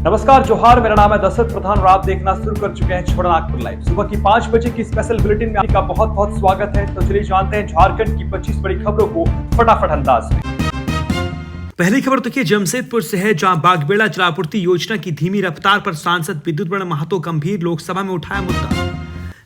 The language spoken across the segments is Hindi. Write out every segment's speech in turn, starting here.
नमस्कार, जोहार। मेरा नाम है दशरथ प्रधान और आप देखना शुरू कर चुके हैं छोड़ा नागपुर लाइव। सुबह की 5 बजे की स्पेशल बुलेटिन में आपका बहुत बहुत स्वागत है। तो चलिए जानते हैं झारखंड की 25 बड़ी खबरों को फटाफट अंदाज में। पहली खबर देखिए जमशेदपुर से है, जहां बागबेड़ा जलापूर्ति योजना की धीमी रफ्तार पर सांसद विद्युत महतो गंभीर लोकसभा में उठाया मुद्दा।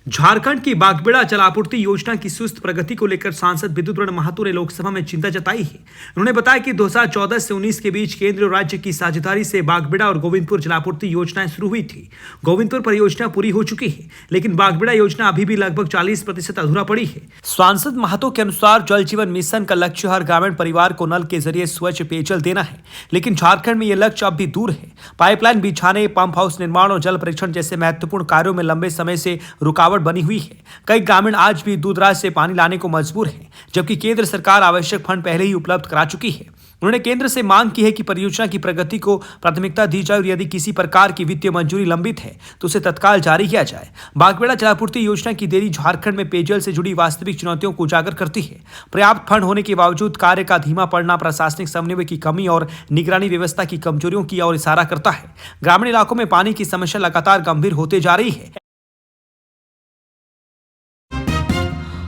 झारखंड की बागबेड़ा जलापूर्ति योजना की सुस्त प्रगति को लेकर सांसद विद्युत महतो ने लोकसभा में चिंता जताई है। उन्होंने बताया कि 2014 से 19 के बीच केंद्र और राज्य की साझेदारी से बागबेड़ा और गोविंदपुर जलापूर्ति योजनाएं शुरू हुई थी। गोविंदपुर परियोजना पूरी हो चुकी है, लेकिन बागबेड़ा योजना अभी भी लगभग 40% अधूरा पड़ी है। सांसद महतो के अनुसार जल जीवन मिशन का लक्ष्य हर ग्रामीण परिवार को नल के जरिए स्वच्छ पेयजल देना है, लेकिन झारखंड में यह लक्ष्य अब भी दूर है। पाइपलाइन बिछाने, पंप हाउस निर्माण और जल परीक्षण जैसे महत्वपूर्ण कार्यों में लंबे समय से रुकावट बनी हुई है। कई ग्रामीण आज भी दूरदराज से पानी लाने को मजबूर हैं, जबकि केंद्र सरकार आवश्यक फंड पहले ही उपलब्ध करा चुकी है। उन्होंने केंद्र से मांग की है कि परियोजना की प्रगति को प्राथमिकता दी जाए और यदि किसी प्रकार की वित्तीय मंजूरी लंबित है तो उसे तत्काल जारी किया जाए। बागबेड़ा जलापूर्ति योजना की देरी झारखंड में पेयजल से जुड़ी वास्तविक चुनौतियों को उजागर करती है। पर्याप्त फंड होने के बावजूद कार्य का धीमा पड़ना प्रशासनिक समन्वय की कमी और निगरानी व्यवस्था की कमजोरियों की ओर इशारा करता है। ग्रामीण इलाकों में पानी की समस्या लगातार गंभीर होते जा रही है।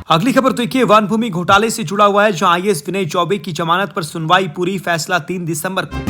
अगली खबर देखिए वन भूमि घोटाले से जुड़ा हुआ है, जहां आईएएस विनय चौबे की जमानत पर सुनवाई पूरी, फैसला 3 दिसंबर को।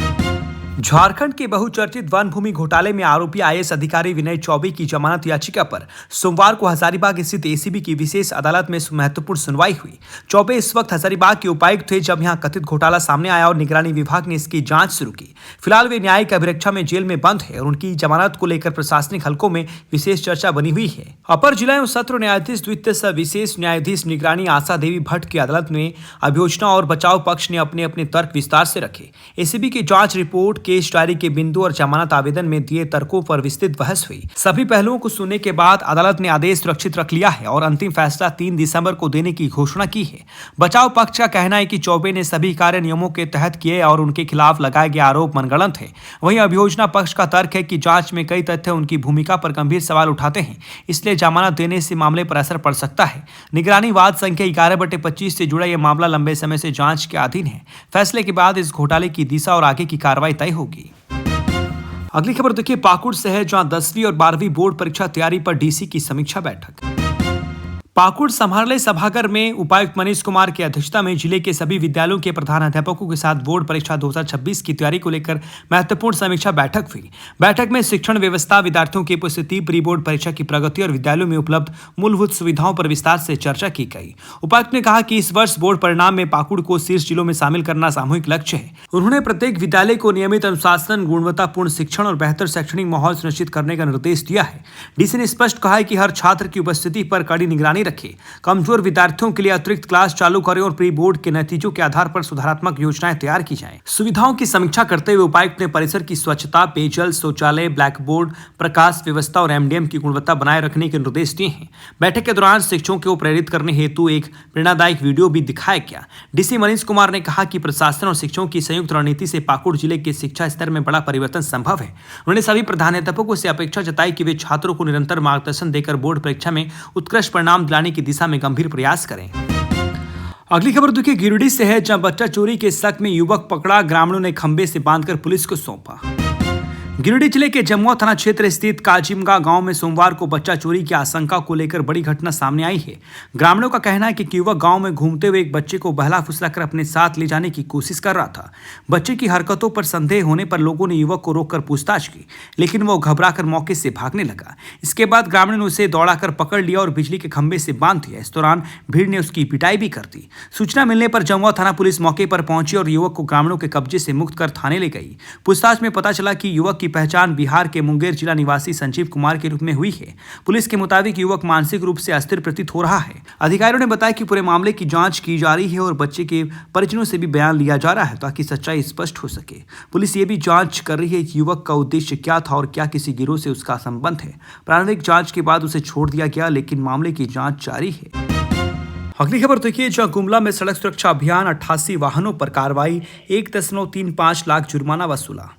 झारखंड के बहुचर्चित वन भूमि घोटाले में आरोपी आईएएस अधिकारी विनय चौबे की जमानत याचिका पर सोमवार को हजारीबाग स्थित एसीबी की विशेष अदालत में महत्वपूर्ण सुनवाई हुई। चौबे इस वक्त हजारीबाग के उपायुक्त थे जब यहां कथित घोटाला सामने आया और निगरानी विभाग ने इसकी जांच शुरू की। फिलहाल वे न्यायिक अभिरक्षा में जेल में बंद है और उनकी जमानत को लेकर प्रशासनिक हलकों में विशेष चर्चा बनी हुई है। अपर जिला एवं सत्र न्यायाधीश द्वितीय सह विशेष न्यायाधीश निगरानी आशा देवी भट्ट की अदालत में अभियोजना और बचाव पक्ष ने अपने अपने तर्क विस्तार से रखे। एसीबी की जांच रिपोर्ट, केस डायरी के बिंदु और जमानत आवेदन में दिए तर्कों पर विस्तृत बहस हुई। सभी पहलुओं को सुनने के बाद अदालत ने आदेश सुरक्षित रख लिया है और अंतिम फैसला 3 दिसंबर को देने की घोषणा की है। बचाव पक्ष का कहना है कि चौबे ने सभी कार्य नियमों के तहत किए और उनके खिलाफ लगाए गए आरोप मनगढ़ंत है। वहीं अभियोजना पक्ष का तर्क है कि जांच में कई तथ्य उनकी भूमिका पर गंभीर सवाल उठाते हैं, इसलिए जमानत देने से मामले पर असर पड़ सकता है। निगरानी वाद संख्या 11/25 से जुड़ा यह मामला लंबे समय से जांच के अधीन है। फैसले के बाद इस घोटाले की दिशा और आगे की कार्रवाई तय होगी। अगली खबर देखिए पाकुड़ से है, जहां 10वीं और 12वीं बोर्ड परीक्षा तैयारी पर डीसी की समीक्षा बैठक। पाकुड़ समाहरणालय सभागार में उपायुक्त मनीष कुमार की अध्यक्षता में जिले के सभी विद्यालयों के प्रधान अध्यापकों के साथ बोर्ड परीक्षा 2026 की तैयारी को लेकर महत्वपूर्ण समीक्षा बैठक हुई। बैठक में शिक्षण व्यवस्था, विद्यार्थियों की उपस्थिति, प्री बोर्ड परीक्षा की प्रगति और विद्यालयों में उपलब्ध मूलभूत सुविधाओं पर विस्तार से चर्चा की गई। उपायुक्त ने कहा कि इस वर्ष बोर्ड परिणाम में पाकुड़ को शीर्ष जिलों में शामिल करना सामूहिक लक्ष्य है। उन्होंने प्रत्येक विद्यालय को नियमित अनुशासन, गुणवत्तापूर्ण शिक्षण और बेहतर शैक्षणिक माहौल सुनिश्चित करने का निर्देश दिया है। डीसी ने स्पष्ट कहा है कि हर छात्र की उपस्थिति पर कड़ी निगरानी रखें, कमजोर विद्यार्थियों के लिए अतिरिक्त क्लास चालू करें और प्री बोर्ड के नतीजों के आधार पर सुधारात्मक योजनाएं तैयार की जाएं। सुविधाओं की समीक्षा करते हुए उपायुक्त ने परिसर की स्वच्छता, पेयजल, शौचालय, ब्लैक बोर्ड, प्रकाश व्यवस्था और एमडीएम की गुणवत्ता बनाए रखने के निर्देश दिए हैं। बैठक के दौरान शिक्षकों को प्रेरित करने हेतु एक प्रेरणादायक वीडियो भी दिखाया गया। डीसी मनीष कुमार ने कहा कि प्रशासन और शिक्षकों की संयुक्त रणनीति से पाकुड़ जिले के शिक्षा स्तर में बड़ा परिवर्तन संभव है। उन्होंने सभी प्रधानाध्यापकों से अपेक्षा जताई कि वे छात्रों को निरंतर मार्गदर्शन देकर बोर्ड परीक्षा में उत्कृष्ट परिणाम दिलाने की दिशा में गंभीर प्रयास करें। अगली खबर देखिए गिरिडीह से है, जहां बच्चा चोरी के शक में युवक पकड़ा, ग्रामीणों ने खंबे से बांधकर पुलिस को सौंपा। गिरिडीह जिले के जमुआ थाना क्षेत्र स्थित काजिमगा गांव में सोमवार को बच्चा चोरी की आशंका को लेकर बड़ी घटना सामने आई है। ग्रामीणों का कहना है कि युवक गांव में घूमते हुए एक बच्चे को बहला फुसला कर अपने साथ ले जाने की कोशिश कर रहा था। बच्चे की हरकतों पर संदेह होने पर लोगों ने युवक को रोककर पूछताछ की, लेकिन वो घबराकर मौके से भागने लगा। इसके बाद ग्रामीणों ने उसे दौड़ाकर पकड़ लिया और बिजली के खंभे से बांध दिया। इस दौरान भीड़ ने उसकी पिटाई भी कर दी। सूचना मिलने पर जमुआ थाना पुलिस मौके पर पहुंची और युवक को ग्रामीणों के कब्जे से मुक्त कर थाने ले गई। पूछताछ में पता चला कि युवक की पहचान बिहार के मुंगेर जिला निवासी संजीव कुमार के रूप में हुई है। पुलिस के मुताबिक युवक मानसिक रूप से अस्थिर प्रतीत हो रहा है। अधिकारियों ने बताया कि पूरे मामले की जांच की जा रही है और बच्चे के परिजनों से भी बयान लिया जा रहा है ताकि सच्चाई स्पष्ट हो सके। पुलिस ये भी जांच कर रही है कि युवक का उद्देश्य क्या था और क्या किसी गिरोह से उसका संबंध है। प्रारंभिक जांच के बाद उसे छोड़ दिया गया, लेकिन मामले की जांच जारी है। अगली खबर देखिए, जहां गुमला में सड़क सुरक्षा अभियान, 88 वाहनों पर कार्रवाई, 1.35 लाख जुर्माना वसूला।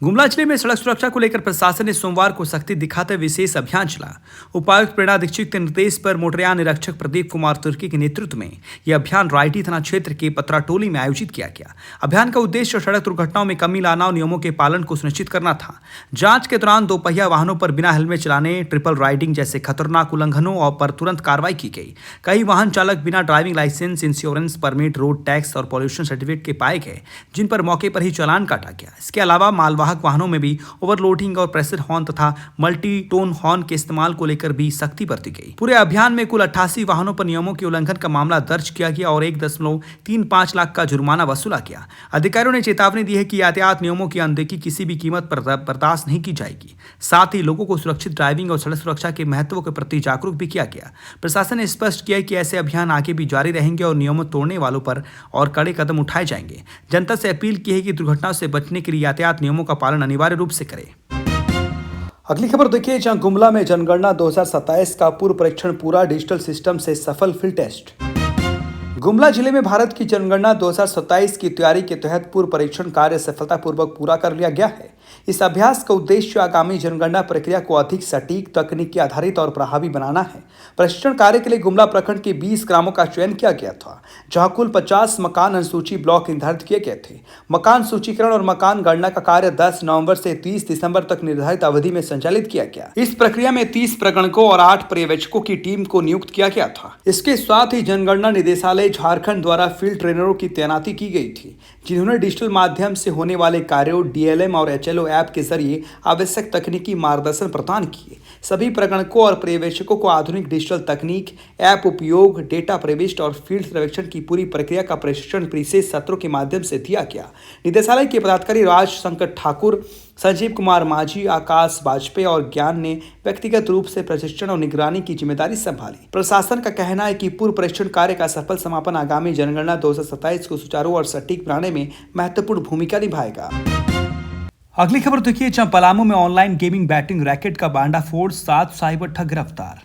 गुमला जिले में सड़क सुरक्षा को लेकर प्रशासन ने सोमवार को सख्ती दिखाते विशेष अभियान चला। उपायुक्त प्रेरणा दीक्षित के निर्देश पर मोटरयान निरीक्षक प्रदीप कुमार तुर्की के नेतृत्व में यह अभियान रायटी थाना क्षेत्र के पतराटोली में आयोजित किया गया। अभियान का उद्देश्य सड़क दुर्घटनाओं में कमी लाना और नियमों के पालन को सुनिश्चित करना था। जांच के दौरान दोपहिया वाहनों पर बिना हेलमेट चलाने, ट्रिपल राइडिंग जैसे खतरनाक उल्लंघनों पर तुरंत कार्रवाई की गई। कई वाहन चालक बिना driving licence, insurance, permit, road tax और पॉल्यूशन सर्टिफिकेट के पाए गए, जिन पर मौके पर ही चालान काटा गया। इसके अलावा मालवाहक वाहनों में भी ओवरलोडिंग और प्रेशर हॉर्न तथा मल्टी टोन हॉर्न के इस्तेमाल को लेकर भी सख्ती बरती गई। पूरे अभियान में कुल 88 वाहनों पर नियमों के उल्लंघन का मामला दर्ज किया गया और 1.35 लाख का जुर्माना वसूला गया। अधिकारियों ने चेतावनी दी है कि यातायात नियमों की अनदेखी किसी भी कीमत पर बर्दाश्त नहीं की जाएगी। साथ ही लोगों को सुरक्षित ड्राइविंग और सड़क सुरक्षा के महत्व के प्रति जागरूक भी किया गया। प्रशासन ने स्पष्ट किया कि ऐसे अभियान आगे भी जारी रहेंगे और नियमों तोड़ने वालों पर और कड़े कदम उठाए जाएंगे। जनता से अपील की है कि दुर्घटनाओं से बचने के लिए यातायात नियमों का पालन अनिवार्य रूप से करें। अगली खबर देखिए, जहां गुमला में जनगणना 2027 का पूर्व परीक्षण पूरा, डिजिटल सिस्टम से सफल फील्ड टेस्ट। गुमला जिले में भारत की जनगणना 2027 की तैयारी के तहत पूर्व परीक्षण कार्य सफलतापूर्वक पूरा कर लिया गया है। इस अभ्यास का उद्देश्य आगामी जनगणना प्रक्रिया को अधिक सटीक, तकनीकी आधारित और प्रभावी बनाना है। प्रशिक्षण कार्य के लिए गुमला प्रखंड के 20 ग्रामों का चयन किया गया था, जहां कुल 50 मकान अनुसूची ब्लॉक निर्धारित किए गए थे। मकान सूचीकरण और मकान गणना का कार्य 10 नवंबर से 30 दिसंबर तक निर्धारित अवधि में संचालित किया गया। इस प्रक्रिया में 30 प्रगणकों और 8 पर्यवेक्षकों की टीम को नियुक्त किया गया था। इसके साथ ही जनगणना निदेशालय झारखंड द्वारा फील्ड ट्रेनरों की तैनाती की गई थी, जिन्होंने डिजिटल माध्यम से होने वाले कार्यों, डीएलएम और एचएलओ ऐप के जरिए आवश्यक तकनीकी मार्गदर्शन प्रदान किए। सभी प्रगणकों और पर्यवेक्षकों को आधुनिक डिजिटल तकनीक, ऐप उपयोग, डेटा प्रविष्ट और फील्ड सर्वेक्षण की पूरी प्रक्रिया का प्रशिक्षण विशेष सत्रों के माध्यम से दिया गया। निदेशालय के पदाधिकारी राज शंकर ठाकुर, संजीव कुमार माझी, आकाश वाजपेयी और ज्ञान ने व्यक्तिगत रूप से प्रशिक्षण और निगरानी की जिम्मेदारी संभाली। प्रशासन का कहना है कि पूर्व परीक्षण कार्य का सफल समापन आगामी जनगणना 2027 को सुचारू और सटीक बनाने में महत्वपूर्ण भूमिका निभाएगा। अगली खबर देखिए, जहां पलामू में ऑनलाइन गेमिंग बैटिंग रैकेट का बांडाफोड़, 7 साइबर ठग गिरफ्तार।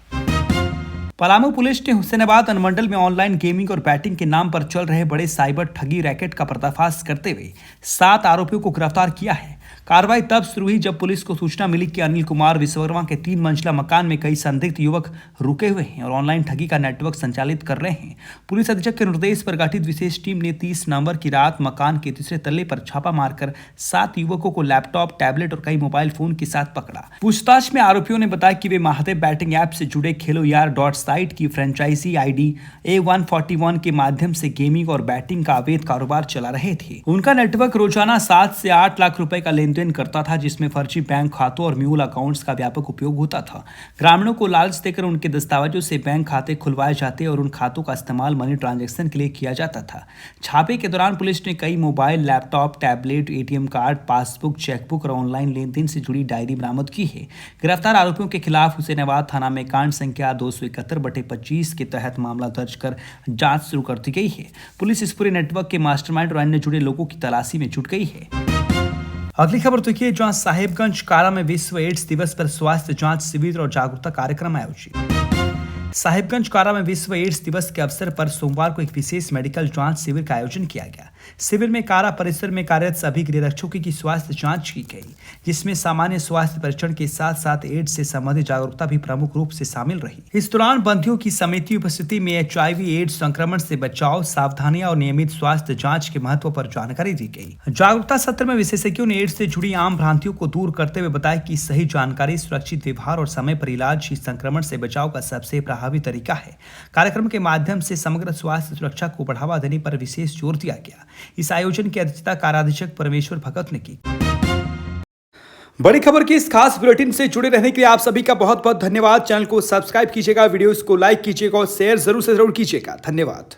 पलामू पुलिस ने हुसैनाबाद अनुमंडल में ऑनलाइन गेमिंग और बैटिंग के नाम पर चल रहे बड़े साइबर ठगी रैकेट का पर्दाफाश करते हुए 7 आरोपियों को गिरफ्तार किया है। कार्रवाई तब शुरू हुई जब पुलिस को सूचना मिली कि अनिल कुमार विश्वकर्मा के 3 मंजिला मकान में कई संदिग्ध युवक रुके हुए हैं और ऑनलाइन ठगी का नेटवर्क संचालित कर रहे हैं। पुलिस अधीक्षक के निर्देश पर गठित विशेष टीम ने 30 नवंबर की रात मकान के तीसरे तल्ले पर छापा मारकर 7 युवकों को लैपटॉप, टैबलेट और कई मोबाइल फोन के साथ पकड़ा। पूछताछ में आरोपियों ने बताया कि वे महादेव बैटिंग ऐप से जुड़े खेलो यार साइट की फ्रेंचाइजी आईडी A141 के माध्यम से गेमिंग और बैटिंग का अवैध कारोबार चला रहे थे। उनका नेटवर्क रोजाना 7 से 8 लाख रुपए का लेनदेन करता था, जिसमें फर्जी बैंक खातों और म्यूल अकाउंट्स का व्यापक उपयोग होता था। ग्रामीणों को लालच देकर उनके दस्तावेजों से बैंक खाते खुलवाए जाते और उन खातों का इस्तेमाल मनी ट्रांजैक्शन के लिए किया जाता था। छापे के दौरान पुलिस ने कई mobile, laptop, tablet, ATM card, passbook, chequebook और ऑनलाइन लेनदेन से जुड़ी डायरी बरामद की है। गिरफ्तार आरोपियों के खिलाफ हुसैनाबाद थाना में कांड संख्या 271/25 के तहत मामला दर्ज कर जांच शुरू कर दी गई है। पुलिस इस पूरे नेटवर्क के मास्टरमाइंड और अन्य जुड़े लोगों की तलाशी में जुट गई है। अगली खबर देखिए, जहां साहिबगंज कारा में विश्व एड्स दिवस पर स्वास्थ्य जांच शिविर और जागरूकता कार्यक्रम आयोजित। साहिबगंज कारा में विश्व एड्स दिवस के अवसर पर सोमवार को एक विशेष मेडिकल जांच शिविर का आयोजन किया गया। शिविर में कारा परिसर में कार्यरत सभी गृहरक्षकों की स्वास्थ्य जांच की गई, जिसमें सामान्य स्वास्थ्य परीक्षण के साथ साथ एड्स से संबंधित जागरूकता भी प्रमुख रूप से शामिल रही। इस दौरान बंदियों की समिति उपस्थिति में HIV एड्स संक्रमण से बचाव, सावधानियां और नियमित स्वास्थ्य जांच के महत्व पर जानकारी दी गई। जागरूकता सत्र में विशेषज्ञों ने एड्स से जुड़ी आम भ्रांतियों को दूर करते हुए बताया कि सही जानकारी, सुरक्षित व्यवहार और समय पर इलाज ही संक्रमण से बचाव का सबसे प्रभावी तरीका है। कार्यक्रम के माध्यम से समग्र स्वास्थ्य सुरक्षा को बढ़ावा देने पर विशेष जोर दिया गया। इस आयोजन की अध्यक्षता काराधीक्षक परमेश्वर भगत ने की। बड़ी खबर की इस खास बुलेटिन से जुड़े रहने के लिए आप सभी का बहुत बहुत धन्यवाद। चैनल को सब्सक्राइब कीजिएगा, वीडियोस को लाइक कीजिएगा और शेयर जरूर से जरूर कीजिएगा। धन्यवाद।